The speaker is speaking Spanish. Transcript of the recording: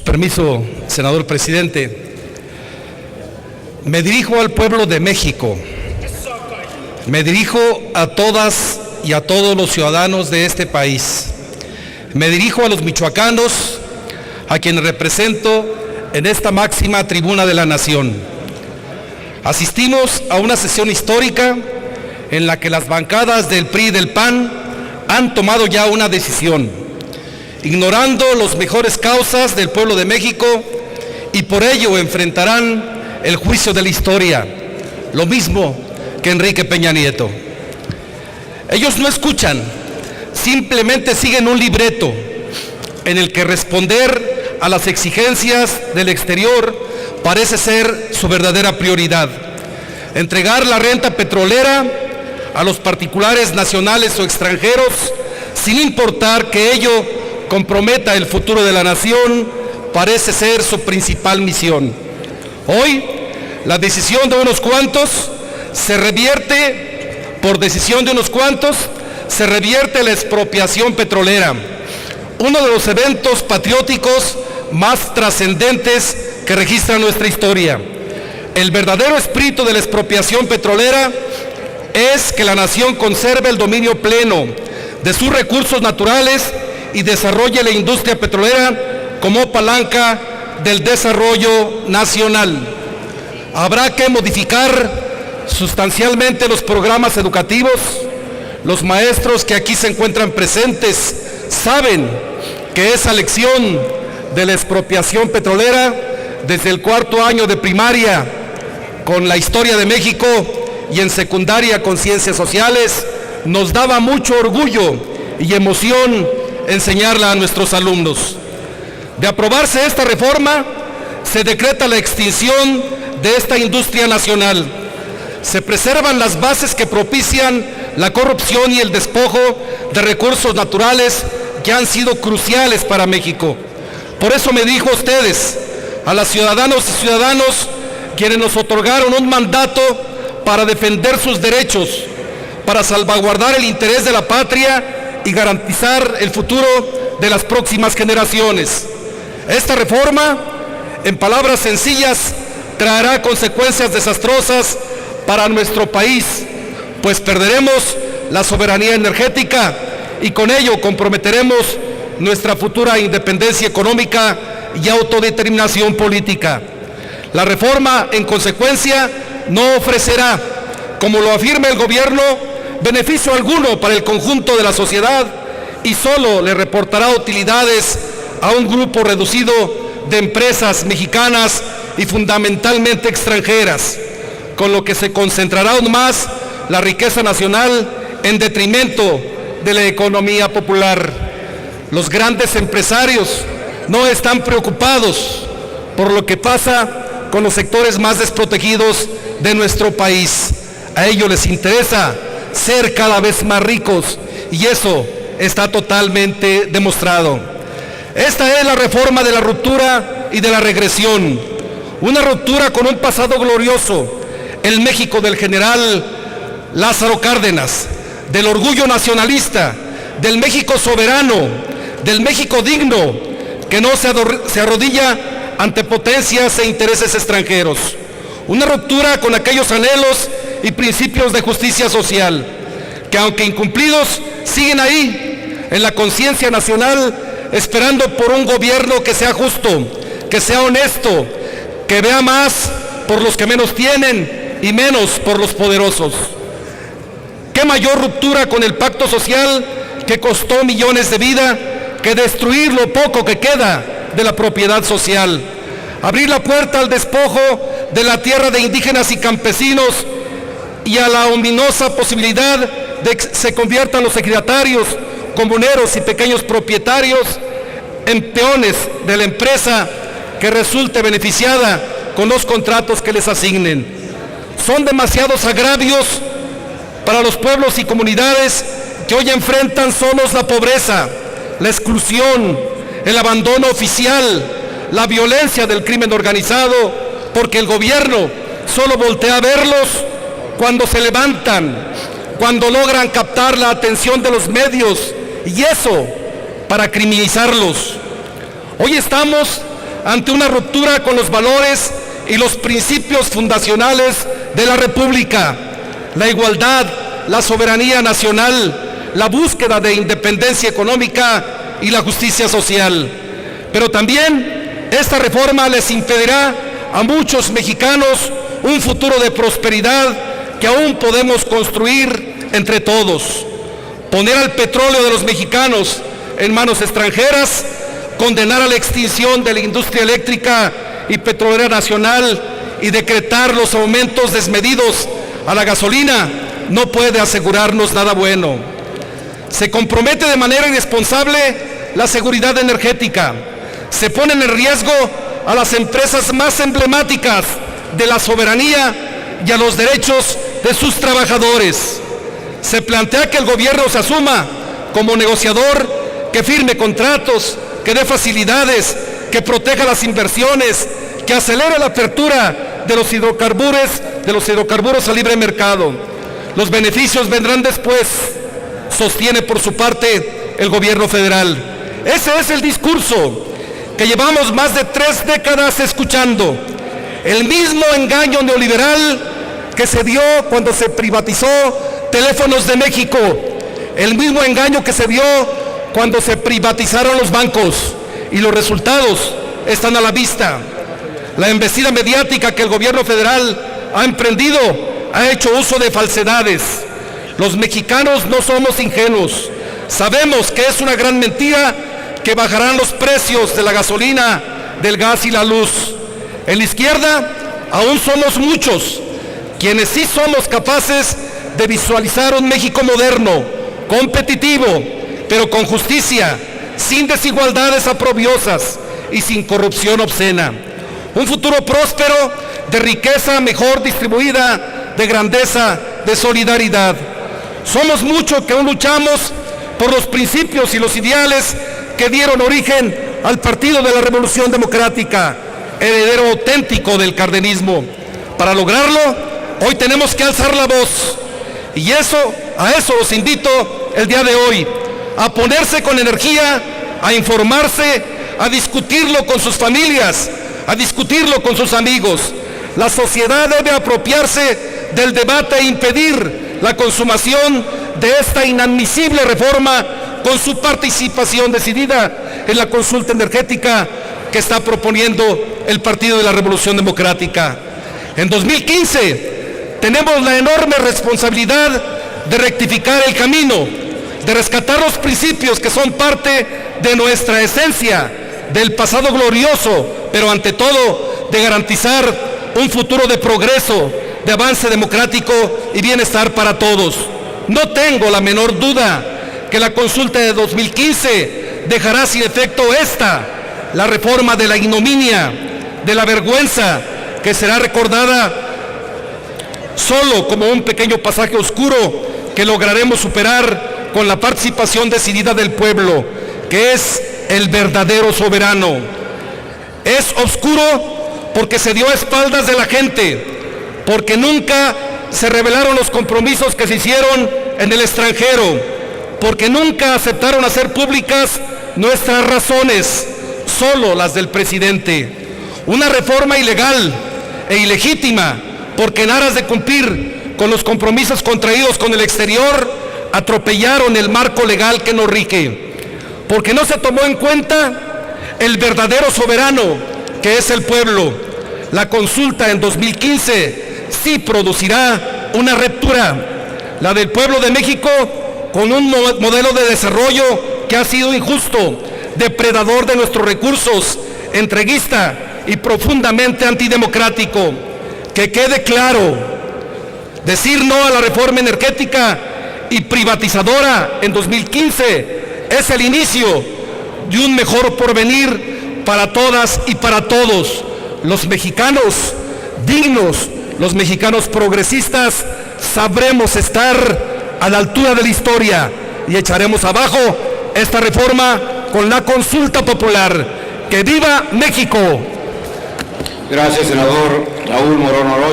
permiso, senador presidente, me dirijo al pueblo de México, me dirijo a todas y a todos los ciudadanos de este país, me dirijo a los michoacanos, a quienes represento en esta máxima tribuna de la nación. Asistimos a una sesión histórica en la que las bancadas del PRI y del PAN han tomado ya una decisión, ignorando las mejores causas del pueblo de México, y por ello enfrentarán el juicio de la historia, lo mismo que Enrique Peña Nieto. Ellos no escuchan, simplemente siguen un libreto en el que responder a las exigencias del exterior parece ser su verdadera prioridad. Entregar la renta petrolera a los particulares nacionales o extranjeros, sin importar que ello comprometa el futuro de la nación, parece ser su principal misión. Hoy, la decisión de unos cuantos se revierte, por decisión de unos cuantos, se revierte la expropiación petrolera, uno de los eventos patrióticos más trascendentes que registra nuestra historia. El verdadero espíritu de la expropiación petrolera es que la nación conserve el dominio pleno de sus recursos naturales y desarrolle la industria petrolera como palanca del desarrollo nacional. Habrá que modificar sustancialmente los programas educativos. Los maestros que aquí se encuentran presentes saben que esa lección de la expropiación petrolera desde el cuarto año de primaria con la historia de México y en secundaria con ciencias sociales nos daba mucho orgullo y emoción enseñarla a nuestros alumnos. De aprobarse esta reforma, se decreta la extinción de esta industria nacional. Se preservan las bases que propician la corrupción y el despojo de recursos naturales que han sido cruciales para México. Por eso me dirijo a ustedes, a las ciudadanas y ciudadanos quienes nos otorgaron un mandato para defender sus derechos, para salvaguardar el interés de la patria y garantizar el futuro de las próximas generaciones. Esta reforma, en palabras sencillas, traerá consecuencias desastrosas para nuestro país, pues perderemos la soberanía energética y con ello comprometeremos nuestra futura independencia económica y autodeterminación política. La reforma, en consecuencia, no ofrecerá, como lo afirma el gobierno, beneficio alguno para el conjunto de la sociedad y solo le reportará utilidades a un grupo reducido de empresas mexicanas y fundamentalmente extranjeras, con lo que se concentrará aún más la riqueza nacional en detrimento de la economía popular. Los grandes empresarios no están preocupados por lo que pasa con los sectores más desprotegidos de nuestro país. A ellos les interesa ser cada vez más ricos y eso está totalmente demostrado. Esta es la reforma de la ruptura y de la regresión, una ruptura con un pasado glorioso, el México del general Lázaro Cárdenas, del orgullo nacionalista, del México soberano, del México digno, que no se arrodilla ante potencias e intereses extranjeros. Una ruptura con aquellos anhelos y principios de justicia social, que aunque incumplidos, siguen ahí, en la conciencia nacional, esperando por un gobierno que sea justo, que sea honesto, que vea más por los que menos tienen y menos por los poderosos. ¿Qué mayor ruptura con el pacto social que costó millones de vidas que destruir lo poco que queda de la propiedad social? Abrir la puerta al despojo de la tierra de indígenas y campesinos y a la ominosa posibilidad de que se conviertan los ejidatarios, comuneros y pequeños propietarios en peones de la empresa que resulte beneficiada con los contratos que les asignen. Son demasiados agravios para los pueblos y comunidades que hoy enfrentan solos la pobreza, la exclusión, el abandono oficial, la violencia del crimen organizado, porque el gobierno solo voltea a verlos cuando se levantan, cuando logran captar la atención de los medios, y eso para criminalizarlos. Hoy estamos ante una ruptura con los valores y los principios fundacionales de la República: la igualdad, la soberanía nacional, la búsqueda de independencia económica y la justicia social. Pero también esta reforma les impedirá a muchos mexicanos un futuro de prosperidad que aún podemos construir entre todos. Poner al petróleo de los mexicanos en manos extranjeras, condenar a la extinción de la industria eléctrica y petrolera nacional y decretar los aumentos desmedidos a la gasolina no puede asegurarnos nada bueno. Se compromete de manera irresponsable la seguridad energética. Se ponen en riesgo a las empresas más emblemáticas de la soberanía y a los derechos de sus trabajadores. Se plantea que el gobierno se asuma como negociador, que firme contratos, que dé facilidades, que proteja las inversiones, que acelere la apertura de los hidrocarburos a libre mercado. Los beneficios vendrán después, sostiene por su parte el gobierno federal. Ese es el discurso que llevamos más de 3 décadas escuchando. El mismo engaño neoliberal que se dio cuando se privatizó Teléfonos de México, el mismo engaño que se dio cuando se privatizaron los bancos, y los resultados están a la vista. La embestida mediática que el gobierno federal ha emprendido ha hecho uso de falsedades. Los mexicanos no somos ingenuos. Sabemos que es una gran mentira que bajarán los precios de la gasolina, del gas y la luz. En la izquierda aún somos muchos quienes sí somos capaces de visualizar un México moderno, competitivo, pero con justicia, sin desigualdades aprobiosas y sin corrupción obscena. Un futuro próspero, de riqueza mejor distribuida, de grandeza, de solidaridad. Somos muchos que aún luchamos por los principios y los ideales que dieron origen al Partido de la Revolución Democrática, heredero auténtico del cardenismo. Para lograrlo, hoy tenemos que alzar la voz. Y a eso los invito el día de hoy, a ponerse con energía, a informarse, a discutirlo con sus familias, a discutirlo con sus amigos. La sociedad debe apropiarse del debate e impedir la consumación de esta inadmisible reforma con su participación decidida en la consulta energética que está proponiendo el Partido de la Revolución Democrática. En 2015 tenemos la enorme responsabilidad de rectificar el camino, de rescatar los principios que son parte de nuestra esencia, del pasado glorioso, pero ante todo de garantizar un futuro de progreso, de avance democrático y bienestar para todos. No tengo la menor duda que la consulta de 2015 dejará sin efecto la reforma de la ignominia, de la vergüenza, que será recordada solo como un pequeño pasaje oscuro que lograremos superar con la participación decidida del pueblo, que es el verdadero soberano. Es oscuro porque se dio a espaldas de la gente, porque nunca se revelaron los compromisos que se hicieron en el extranjero, porque nunca aceptaron hacer públicas nuestras razones, solo las del presidente. Una reforma ilegal e ilegítima, porque en aras de cumplir con los compromisos contraídos con el exterior, atropellaron el marco legal que nos rige, porque no se tomó en cuenta el verdadero soberano, que es el pueblo. La consulta en 2015 sí producirá una ruptura, la del pueblo de México, con un modelo de desarrollo que ha sido injusto, depredador de nuestros recursos, entreguista y profundamente antidemocrático. Que quede claro, decir no a la reforma energética y privatizadora en 2015 es el inicio de un mejor porvenir para todas y para todos. Los mexicanos dignos, los mexicanos progresistas, sabremos estar a la altura de la historia y echaremos abajo esta reforma con la consulta popular. ¡Que viva México! Gracias, senador Raúl Morón Orozco.